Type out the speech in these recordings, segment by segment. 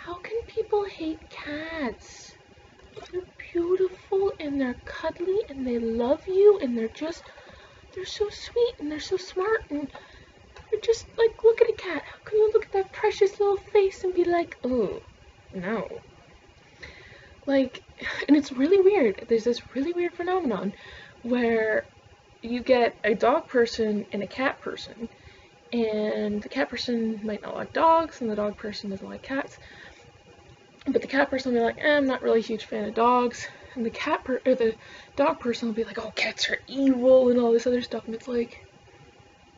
How can people hate cats? They're beautiful and they're cuddly and they love you and they're so sweet and they're so smart and they're just like, look at a cat. How can you look at that precious little face and be like, oh, no. Like, and it's really weird. There's this really weird phenomenon where you get a dog person and a cat person, and the cat person might not like dogs and the dog person doesn't like cats, but the cat person will be like, I'm not really a huge fan of dogs, and the dog person will be like, oh, cats are evil and all this other stuff, and it's like,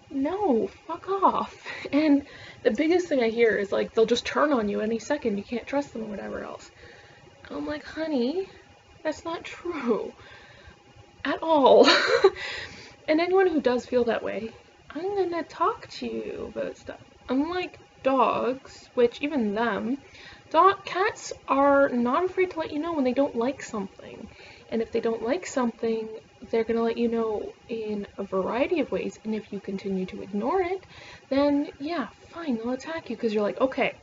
no, fuck off. And the biggest thing I hear is like, they'll just turn on you any second, you can't trust them or whatever else. I'm like, honey, that's not true at all. And anyone who does feel that way, I'm gonna talk to you about stuff. Unlike dogs, which even them, cats are not afraid to let you know when they don't like something. And if they don't like something, they're gonna let you know in a variety of ways. And if you continue to ignore it, then yeah, fine, they'll attack you because you're like, okay,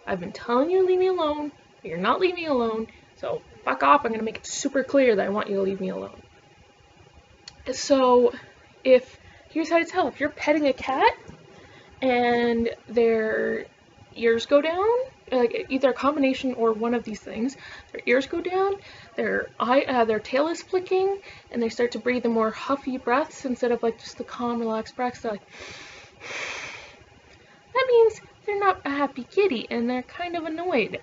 I've been telling you to leave me alone, but you're not leaving me alone, so fuck off, I'm gonna make it super clear that I want you to leave me alone. So, here's how to tell, if you're petting a cat and their ears go down, like either a combination or one of these things, their ears go down, their tail is flicking, and they start to breathe the more huffy breaths instead of like just the calm, relaxed breaths, they're like, that means they're not a happy kitty and they're kind of annoyed,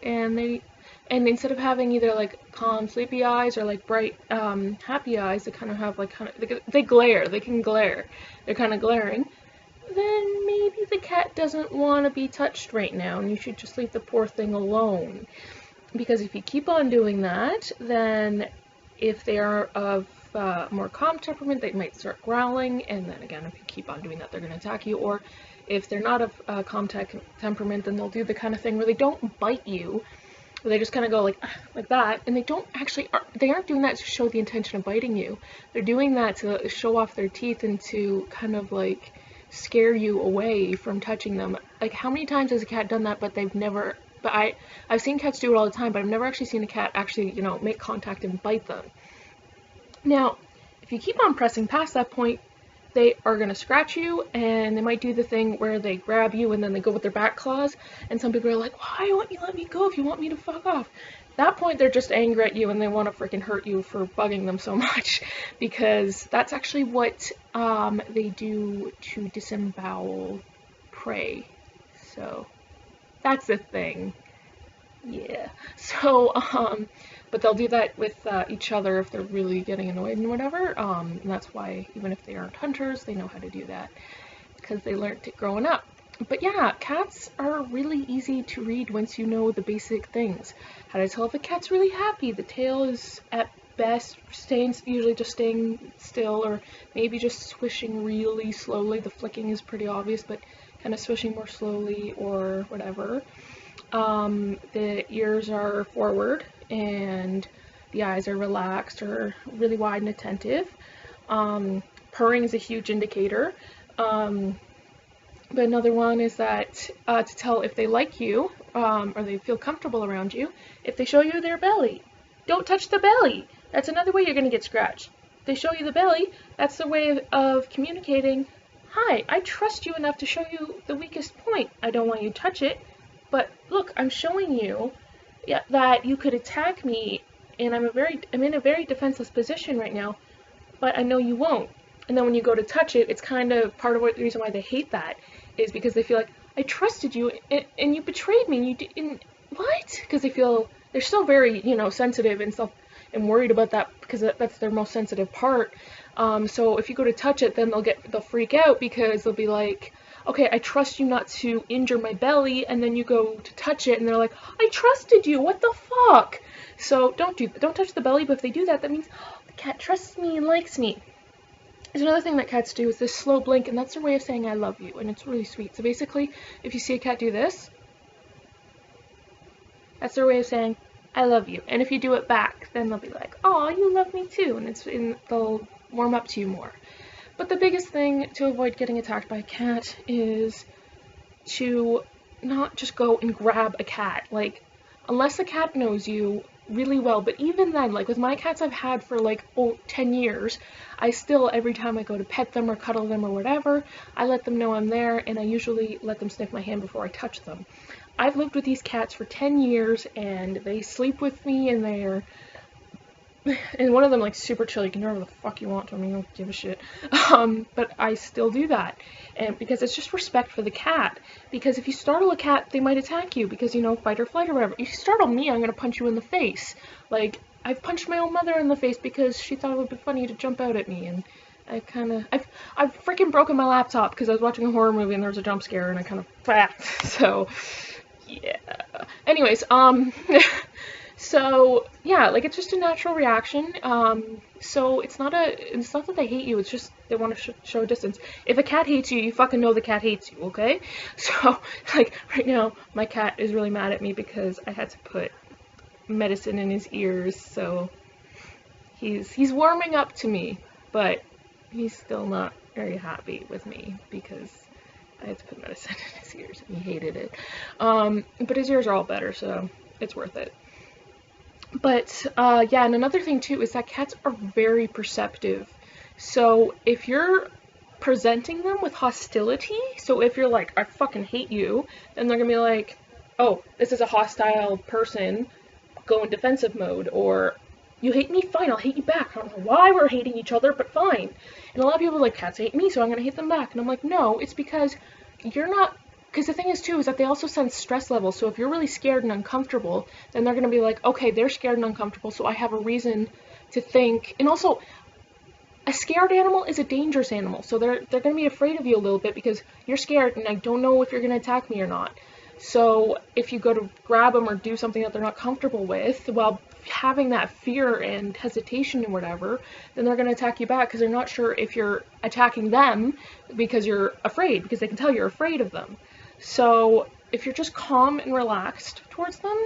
and instead of having either like calm sleepy eyes or like bright happy eyes, they kind of have like they glare, they can glare, they're kind of glaring, then maybe the cat doesn't want to be touched right now and you should just leave the poor thing alone. Because if you keep on doing that, then if they are of more calm temperament, they might start growling, and then again, if you keep on doing that, they're going to attack you. Or if they're not of calm temperament, then they'll do the kind of thing where they don't bite you, they just kind of go like that, and they aren't doing that to show the intention of biting you. They're doing that to show off their teeth and to kind of like scare you away from touching them. Like, how many times has a cat done that, but I've seen cats do it all the time, but I've never actually seen a cat actually, make contact and bite them. Now, if you keep on pressing past that point, they are going to scratch you, and they might do the thing where they grab you and then they go with their back claws, and some people are like, why won't you let me go if you want me to fuck off? At that point, they're just angry at you and they want to freaking hurt you for bugging them so much, because that's actually what they do to disembowel prey. So that's the thing. Yeah. So, but they'll do that with each other if they're really getting annoyed and whatever. And that's why, even if they aren't hunters, they know how to do that because they learned it growing up. But yeah, cats are really easy to read once you know the basic things. How to tell if a cat's really happy. The tail is at best usually just staying still, or maybe just swishing really slowly. The flicking is pretty obvious, but kind of swishing more slowly or whatever. The ears are forward and the eyes are relaxed or really wide and attentive. Purring is a huge indicator. But another one is that to tell if they like you or they feel comfortable around you, if they show you their belly. Don't touch the belly. That's another way you're going to get scratched. If they show you the belly, that's the way of communicating, hi, I trust you enough to show you the weakest point. I don't want you to touch it. But look, I'm showing you that you could attack me, and I'm in a very defenseless position right now, but I know you won't. And then when you go to touch it, it's kind of part of the reason why they hate that is because they feel like, I trusted you, and you betrayed me, and you didn't, what? Because they're still very, sensitive and worried about that because that's their most sensitive part. So if you go to touch it, then they'll freak out because they'll be like, okay, I trust you not to injure my belly, and then you go to touch it, and they're like, I trusted you, what the fuck? So don't touch the belly, but if they do that, that means, oh, the cat trusts me and likes me. There's another thing that cats do is this slow blink, and that's their way of saying I love you, and it's really sweet. So basically, if you see a cat do this, that's their way of saying I love you. And if you do it back, then they'll be like, oh, you love me too, and they'll warm up to you more. But the biggest thing to avoid getting attacked by a cat is to not just go and grab a cat. Like, unless the cat knows you really well. But even then, like with my cats I've had for like 10 years, I still, every time I go to pet them or cuddle them or whatever, I let them know I'm there, and I usually let them sniff my hand before I touch them. I've lived with these cats for 10 years, and they sleep with me, and and one of them like super chill. You can do whatever the fuck you want to them. You don't give a shit. But I still do that, and because it's just respect for the cat. Because if you startle a cat, they might attack you because, you know, fight or flight or whatever. If you startle me, I'm gonna punch you in the face. Like, I've punched my own mother in the face because she thought it would be funny to jump out at me, and I've freaking broken my laptop because I was watching a horror movie and there was a jump scare and I kind of so yeah. Anyways, so yeah, like it's just a natural reaction. So it's not that they hate you, it's just they want to show a distance. If a cat hates you, you fucking know the cat hates you, okay? So like right now, my cat is really mad at me because I had to put medicine in his ears, so he's warming up to me, but he's still not very happy with me because I had to put medicine in his ears and he hated it. But his ears are all better, so it's worth it. But yeah, and another thing too is that cats are very perceptive. So if you're presenting them with hostility, so if you're like, I fucking hate you, then they're gonna be like, oh, this is a hostile person, go in defensive mode. Or, you hate me? Fine, I'll hate you back. I don't know why we're hating each other, but fine. And a lot of people are like, cats hate me, so I'm gonna hate them back. And I'm like, no, it's because you're not. Because the thing is too is that they also sense stress levels. So if you're really scared and uncomfortable, then they're gonna be like, okay, they're scared and uncomfortable, so I have a reason to think. And also, a scared animal is a dangerous animal, so they're gonna be afraid of you a little bit because you're scared and I don't know if you're gonna attack me or not. So if you go to grab them or do something that they're not comfortable with, while having that fear and hesitation and whatever, then they're going to attack you back because they're not sure if you're attacking them because you're afraid, because they can tell you're afraid of them. So if you're just calm and relaxed towards them,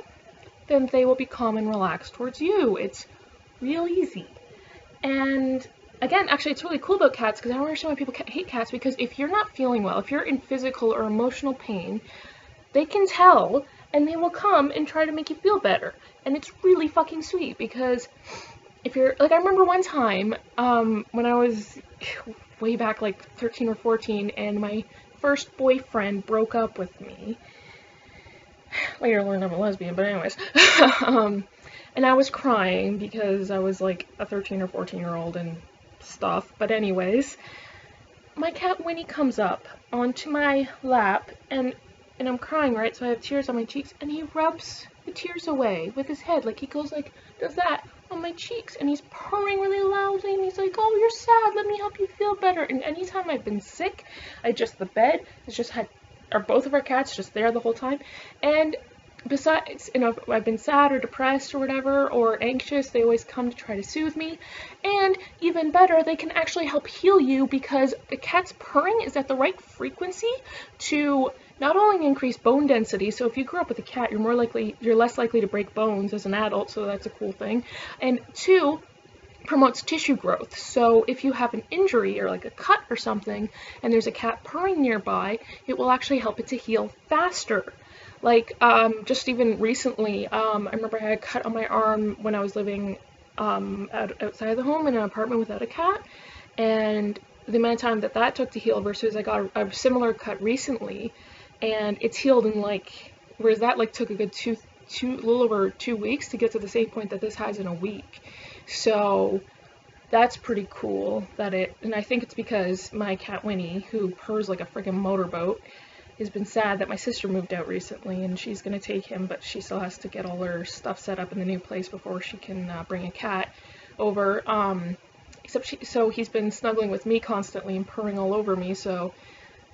then they will be calm and relaxed towards you. It's real easy. And again, actually, it's really cool about cats because I don't understand why people hate cats, because if you're not feeling well, if you're in physical or emotional pain, they can tell and they will come and try to make you feel better. And it's really fucking sweet because if you're like, I remember one time when I was way back like 13 or 14 and my first boyfriend broke up with me. Later learned I'm a lesbian, but anyways. And I was crying because I was like a 13 or 14-year-old and stuff. But anyways, my cat Winnie comes up onto my lap and I'm crying, right? So I have tears on my cheeks, and he rubs the tears away with his head. Like, he goes like, does that on my cheeks, and he's purring really loudly, and he's like, oh, you're sad, let me help you feel better. And anytime I've been sick, the bed has just had, or both of our cats just there the whole time. And besides, you know, if I've been sad or depressed or whatever, or anxious, they always come to try to soothe me. And even better, they can actually help heal you because the cat's purring is at the right frequency to not only increase bone density, so if you grew up with a cat, you're less likely to break bones as an adult, so that's a cool thing. And two, promotes tissue growth. So if you have an injury or like a cut or something, and there's a cat purring nearby, it will actually help it to heal faster. Like, just even recently, I remember I had a cut on my arm when I was living outside the home in an apartment without a cat, and the amount of time that took to heal versus I got a similar cut recently, and it's healed in like, whereas that like took a good little over 2 weeks to get to the same point that this has in a week. So that's pretty cool and I think it's because my cat Winnie, who purrs like a freaking motorboat, has been sad that my sister moved out recently and she's gonna take him, but she still has to get all her stuff set up in the new place before she can bring a cat over. So he's been snuggling with me constantly and purring all over me, so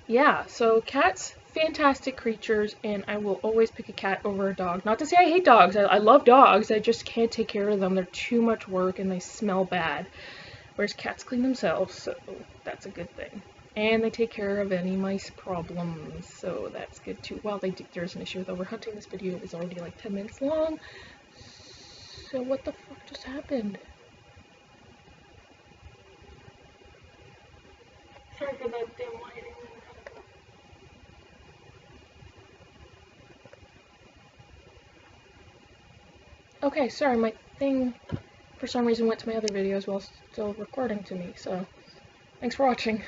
yeah, so cats, fantastic creatures, and I will always pick a cat over a dog. Not to say I hate dogs, I love dogs, I just can't take care of them. They're too much work and they smell bad. Whereas cats clean themselves, so that's a good thing. And they take care of any mice problems, so that's good too. Well, there's an issue with overhunting. This video is already like 10 minutes long. So what the fuck just happened? Sorry for that dim lighting. Okay, sorry, my thing for some reason went to my other videos while still recording to me, so thanks for watching.